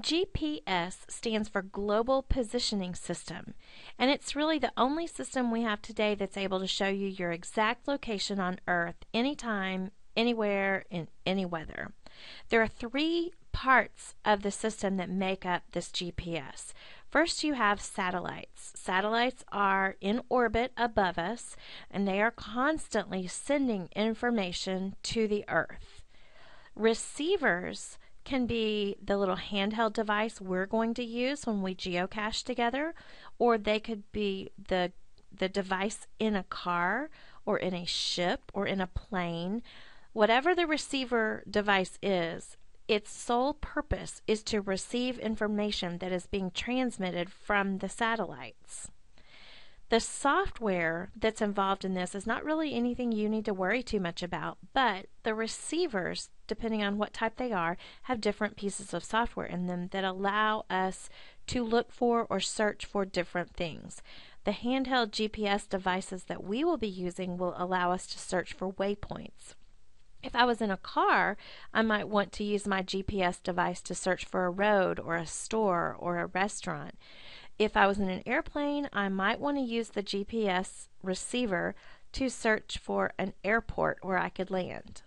GPS stands for Global Positioning System, and it's really the only system we have today that's able to show you your exact location on Earth anytime, anywhere, in any weather. There are three parts of the system that make up this GPS. First, you have satellites. Satellites are in orbit above us, and they are constantly sending information to the Earth. Receivers can be the little handheld device we're going to use when we geocache together, or they could be the device in a car or in a ship or in a plane. Whatever the receiver device is, its sole purpose is to receive information that is being transmitted from the satellites. The software that's involved in this is not really anything you need to worry too much about, but the receivers, depending on what type they are, have different pieces of software in them that allow us to look for or search for different things. The handheld GPS devices that we will be using will allow us to search for waypoints. If I was in a car, I might want to use my GPS device to search for a road or a store or a restaurant. If I was in an airplane, I might want to use the GPS receiver to search for an airport where I could land.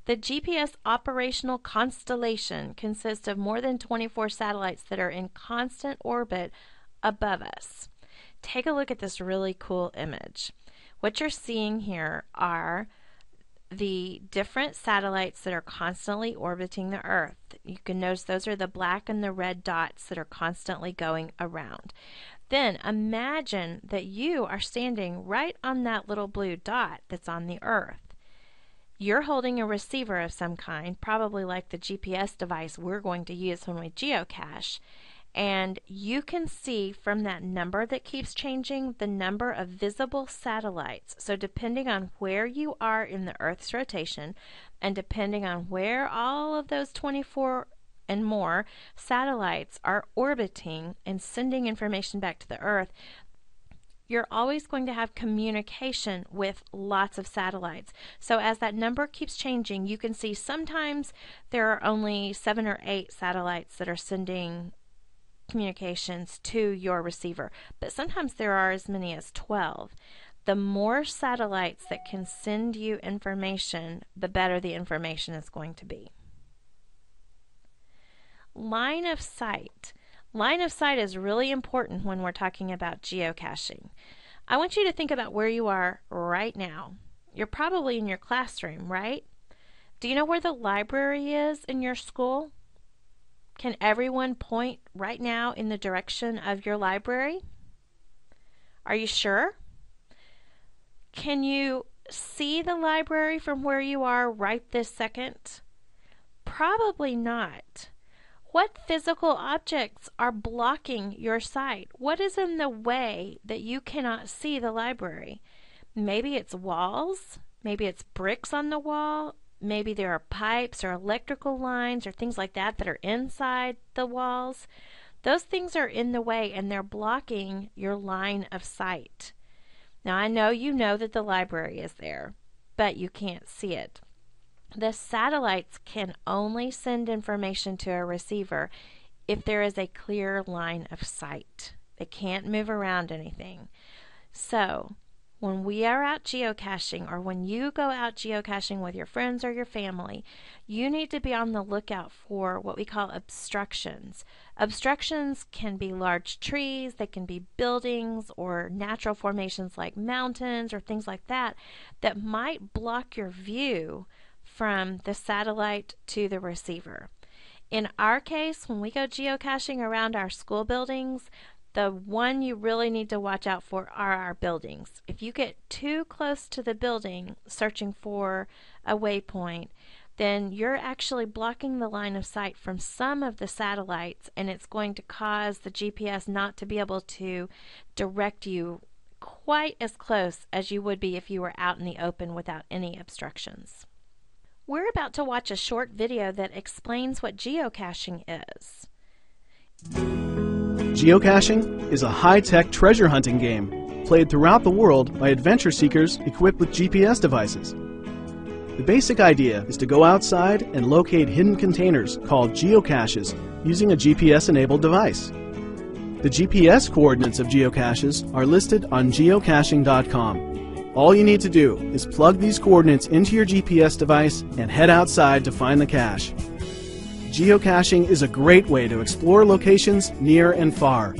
The GPS operational constellation consists of more than 24 satellites that are in constant orbit above us. Take a look at this really cool image. What you're seeing here are the different satellites that are constantly orbiting the Earth. You can notice those are the black and the red dots that are constantly going around. Then imagine that you are standing right on that little blue dot that's on the Earth. You're holding a receiver of some kind, probably like the GPS device we're going to use when we geocache. And you can see from that number that keeps changing the number of visible satellites. So depending on where you are in the Earth's rotation and depending on where all of those 24 and more satellites are orbiting and sending information back to the Earth, you're always going to have communication with lots of satellites. So as that number keeps changing, you can see sometimes there are only 7 or 8 satellites that are sending communications to your receiver, but sometimes there are as many as 12. The more satellites that can send you information, the better the information is going to be. Line of sight. Line of sight is really important when we're talking about geocaching. I want you to think about where you are right now. You're probably in your classroom, right? Do you know where the library is in your school? Can everyone point right now in the direction of your library? Are you sure? Can you see the library from where you are right this second? Probably not. What physical objects are blocking your sight? What is in the way that you cannot see the library? Maybe it's walls, maybe it's bricks on the wall, maybe there are pipes or electrical lines or things like that that are inside the walls. Those things are in the way and they're blocking your line of sight. Now I know you know that the library is there, but you can't see it. The satellites can only send information to a receiver if there is a clear line of sight. They can't move around anything. So when we are out geocaching, or when you go out geocaching with your friends or your family, you need to be on the lookout for what we call obstructions. Obstructions can be large trees, they can be buildings or natural formations like mountains or things like that that might block your view from the satellite to the receiver. In our case, when we go geocaching around our school buildings, the one you really need to watch out for are our buildings. If you get too close to the building searching for a waypoint, then you're actually blocking the line of sight from some of the satellites, and it's going to cause the GPS not to be able to direct you quite as close as you would be if you were out in the open without any obstructions. We're about to watch a short video that explains what geocaching is. Geocaching is a high-tech treasure hunting game played throughout the world by adventure seekers equipped with GPS devices. The basic idea is to go outside and locate hidden containers called geocaches using a GPS-enabled device. The GPS coordinates of geocaches are listed on geocaching.com. All you need to do is plug these coordinates into your GPS device and head outside to find the cache. Geocaching is a great way to explore locations near and far.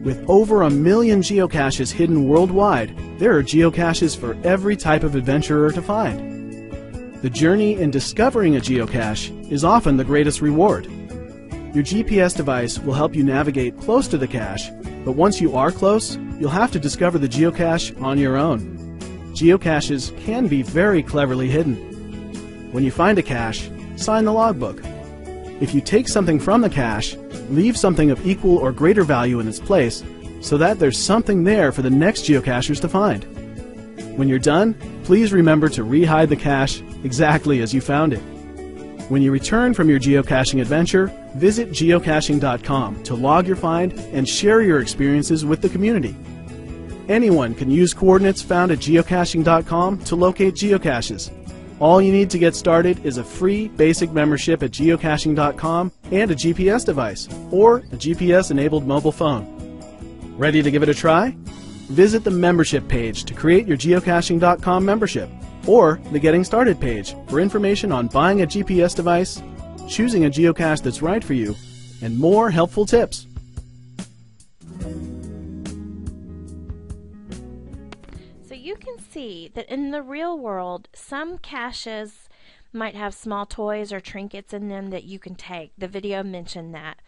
With over 1 million geocaches hidden worldwide, there are geocaches for every type of adventurer to find. The journey in discovering a geocache is often the greatest reward. Your GPS device will help you navigate close to the cache, but once you are close, you'll have to discover the geocache on your own. Geocaches can be very cleverly hidden. When you find a cache, sign the logbook. If you take something from the cache, leave something of equal or greater value in its place so that there's something there for the next geocachers to find. When you're done, please remember to re-hide the cache exactly as you found it. When you return from your geocaching adventure, visit geocaching.com to log your find and share your experiences with the community. Anyone can use coordinates found at geocaching.com to locate geocaches. All you need to get started is a free basic membership at geocaching.com and a GPS device or a GPS-enabled mobile phone. Ready to give it a try? Visit the membership page to create your geocaching.com membership or the Getting Started page for information on buying a GPS device, choosing a geocache that's right for you, and more helpful tips. So you can see that in the real world, some caches might have small toys or trinkets in them that you can take. The video mentioned that.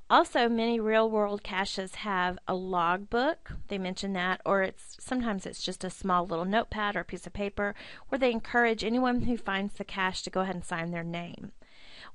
Also, many real-world caches have a logbook. They mention that, or sometimes it's just a small little notepad or piece of paper where they encourage anyone who finds the cache to go ahead and sign their name.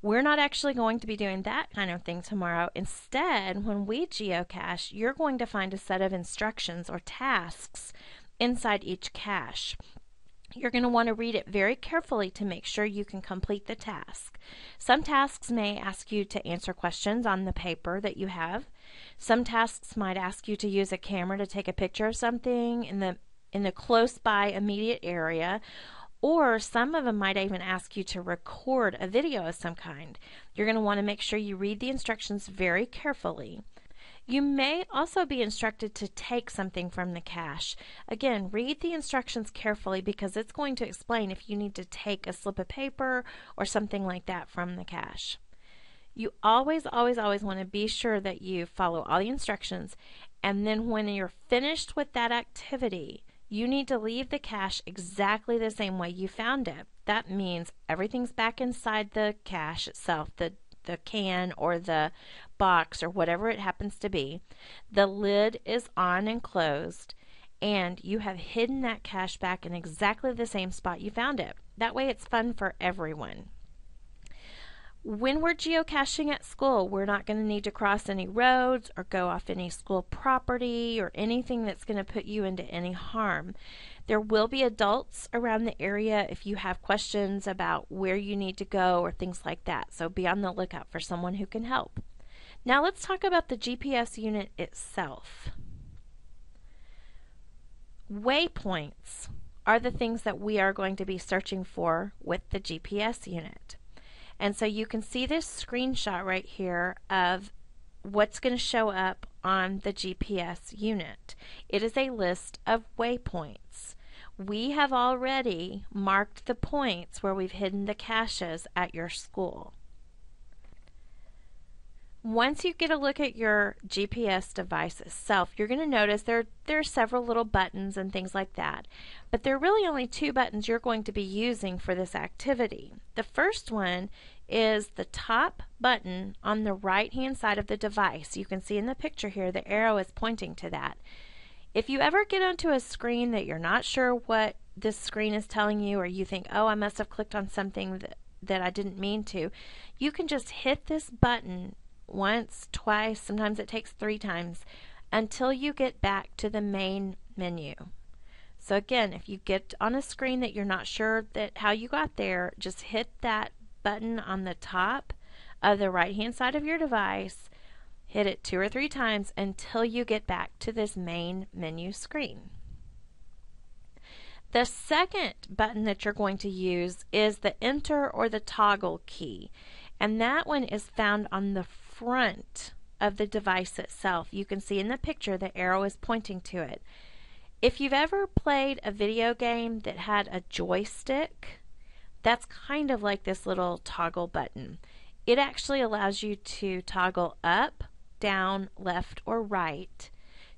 We're not actually going to be doing that kind of thing tomorrow. Instead, when we geocache, you're going to find a set of instructions or tasks inside each cache. You're going to want to read it very carefully to make sure you can complete the task. Some tasks may ask you to answer questions on the paper that you have. Some tasks might ask you to use a camera to take a picture of something in the close by immediate area, or some of them might even ask you to record a video of some kind. You're going to want to make sure you read the instructions very carefully. You may also be instructed to take something from the cache. Again, read the instructions carefully because it's going to explain if you need to take a slip of paper or something like that from the cache. You always want to be sure that you follow all the instructions, and then when you're finished with that activity, you need to leave the cache exactly the same way you found it. That means everything's back inside the cache itself, the can or the box or whatever it happens to be. The lid is on and closed, and you have hidden that cache back in exactly the same spot you found it. That way it's fun for everyone. When we're geocaching at school, we're not going to need to cross any roads or go off any school property or anything that's going to put you into any harm. There will be adults around the area if you have questions about where you need to go or things like that, so be on the lookout for someone who can help. Now let's talk about the GPS unit itself. Waypoints are the things that we are going to be searching for with the GPS unit. And so you can see this screenshot right here of what's going to show up on the GPS unit. It is a list of waypoints. We have already marked the points where we've hidden the caches at your school. Once you get a look at your GPS device itself, you're going to notice there are several little buttons and things like that. But there are really only two buttons you're going to be using for this activity. The first one is the top button on the right-hand side of the device. You can see in the picture here the arrow is pointing to that. If you ever get onto a screen that you're not sure what this screen is telling you, or you think, oh, I must have clicked on something that I didn't mean to, you can just hit this button once, twice, sometimes it takes 3 times, until you get back to the main menu. So again, if you get on a screen that you're not sure how you got there, just hit that button on the top of the right-hand side of your device, hit it 2 or 3 times until you get back to this main menu screen. The second button that you're going to use is the enter or the toggle key, and that one is found on the front of the device itself. You can see in the picture the arrow is pointing to it. If you've ever played a video game that had a joystick, that's kind of like this little toggle button. It actually allows you to toggle up, down, left, or right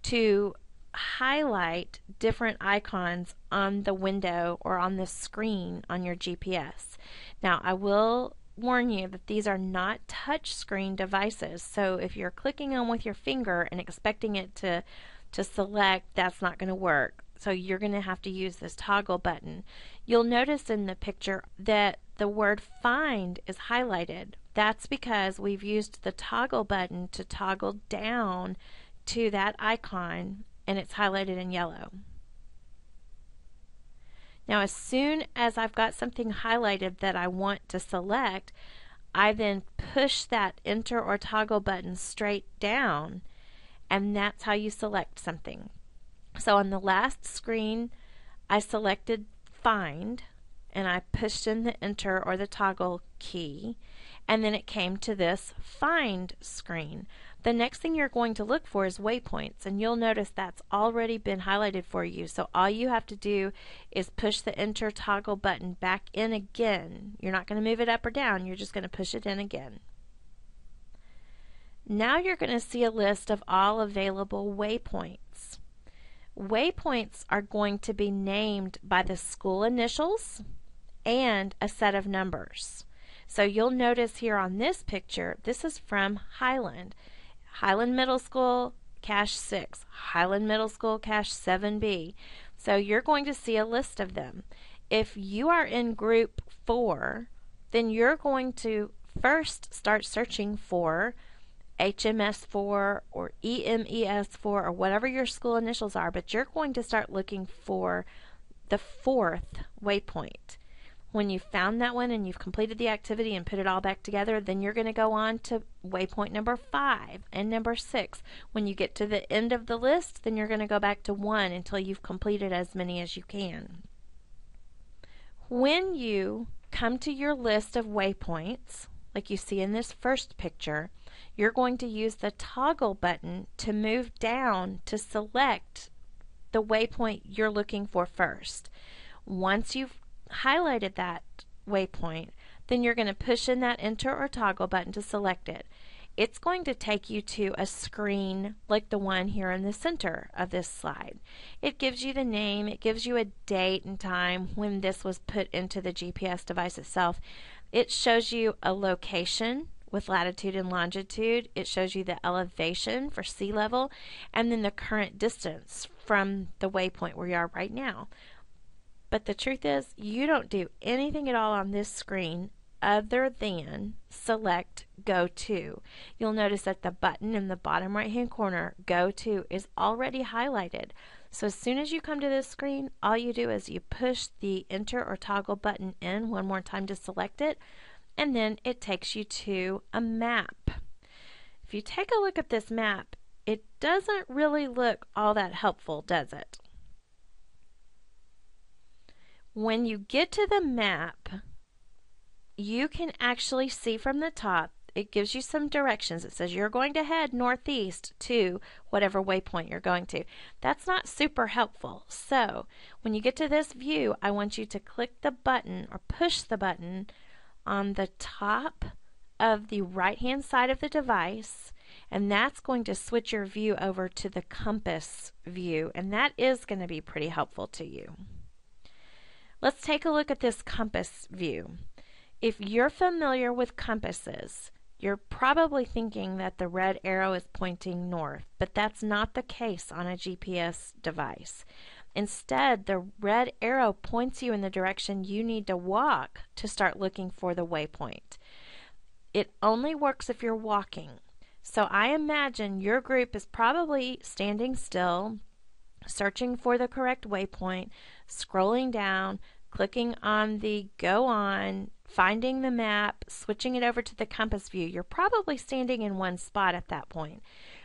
to highlight different icons on the window or on the screen on your GPS. Now, I will warn you that these are not touch screen devices, so if you're clicking on with your finger and expecting it to select, that's not going to work. So you're going to have to use this toggle button. You'll notice in the picture that the word find is highlighted. That's because we've used the toggle button to toggle down to that icon, and it's highlighted in yellow. Now, as soon as I've got something highlighted that I want to select, I then push that enter or toggle button straight down, and that's how you select something. So on the last screen, I selected find, and I pushed in the enter or the toggle key, and then it came to this find screen. The next thing you're going to look for is waypoints, and you'll notice that's already been highlighted for you. So all you have to do is push the enter toggle button back in again. You're not going to move it up or down, you're just going to push it in again. Now you're going to see a list of all available waypoints. Waypoints are going to be named by the school initials and a set of numbers. So you'll notice here on this picture, this is from Highland. Highland Middle School, Cache 6. Highland Middle School, Cache 7B. So you're going to see a list of them. If you are in group 4, then you're going to first start searching for HMS4 or EMES4 or whatever your school initials are, but you're going to start looking for the 4th waypoint. When you've found that one and you've completed the activity and put it all back together, then you're going to go on to waypoint number 5 and number 6. When you get to the end of the list, then you're going to go back to 1 until you've completed as many as you can. When you come to your list of waypoints, like you see in this first picture, you're going to use the toggle button to move down to select the waypoint you're looking for first. Once you've highlighted that waypoint, then you're going to push in that enter or toggle button to select it. It's going to take you to a screen like the one here in the center of this slide. It gives you the name, it gives you a date and time when this was put into the GPS device itself. It shows you a location with latitude and longitude. It shows you the elevation for sea level, and then the current distance from the waypoint where you are right now. But the truth is, you don't do anything at all on this screen other than select Go To. You'll notice that the button in the bottom right hand corner, Go To, is already highlighted. So as soon as you come to this screen, all you do is you push the enter or toggle button in one more time to select it, and then it takes you to a map. If you take a look at this map, it doesn't really look all that helpful, does it? When you get to the map, you can actually see from the top, it gives you some directions. It says you're going to head northeast to whatever waypoint you're going to. That's not super helpful. So when you get to this view, I want you to click the button or push the button on the top of the right hand side of the device, and that's going to switch your view over to the compass view, and that is going to be pretty helpful to you. Let's take a look at this compass view. If you're familiar with compasses, you're probably thinking that the red arrow is pointing north, but that's not the case on a GPS device. Instead, the red arrow points you in the direction you need to walk to start looking for the waypoint. It only works if you're walking. So I imagine your group is probably standing still, searching for the correct waypoint, scrolling down, clicking on the go on, finding the map, switching it over to the compass view. You're probably standing in one spot at that point.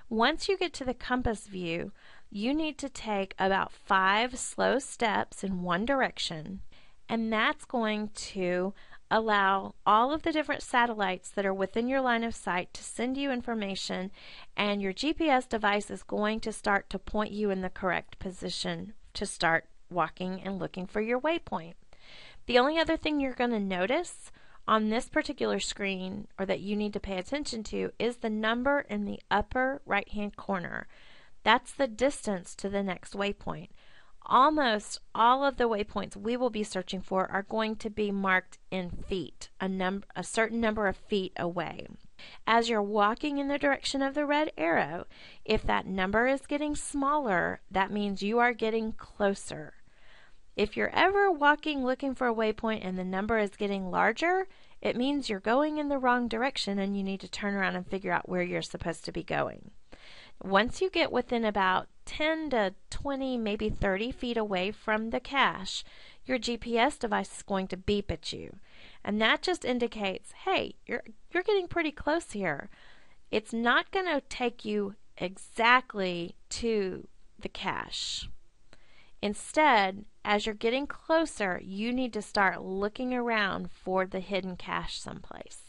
Once you get to the compass view, you need to take about 5 slow steps in one direction, and that's going to allow all of the different satellites that are within your line of sight to send you information, and your GPS device is going to start to point you in the correct position to start walking and looking for your waypoint. The only other thing you're going to notice on this particular screen, or that you need to pay attention to, is the number in the upper right hand corner. That's the distance to the next waypoint. Almost all of the waypoints we will be searching for are going to be marked in feet, a certain number of feet away. As you're walking in the direction of the red arrow, if that number is getting smaller, that means you are getting closer. If you're ever walking looking for a waypoint and the number is getting larger, it means you're going in the wrong direction and you need to turn around and figure out where you're supposed to be going. Once you get within about 10 to 20, maybe 30 feet away from the cache, your GPS device is going to beep at you. And that just indicates, hey, you're getting pretty close here. It's not going to take you exactly to the cache. Instead, as you're getting closer, you need to start looking around for the hidden cache someplace.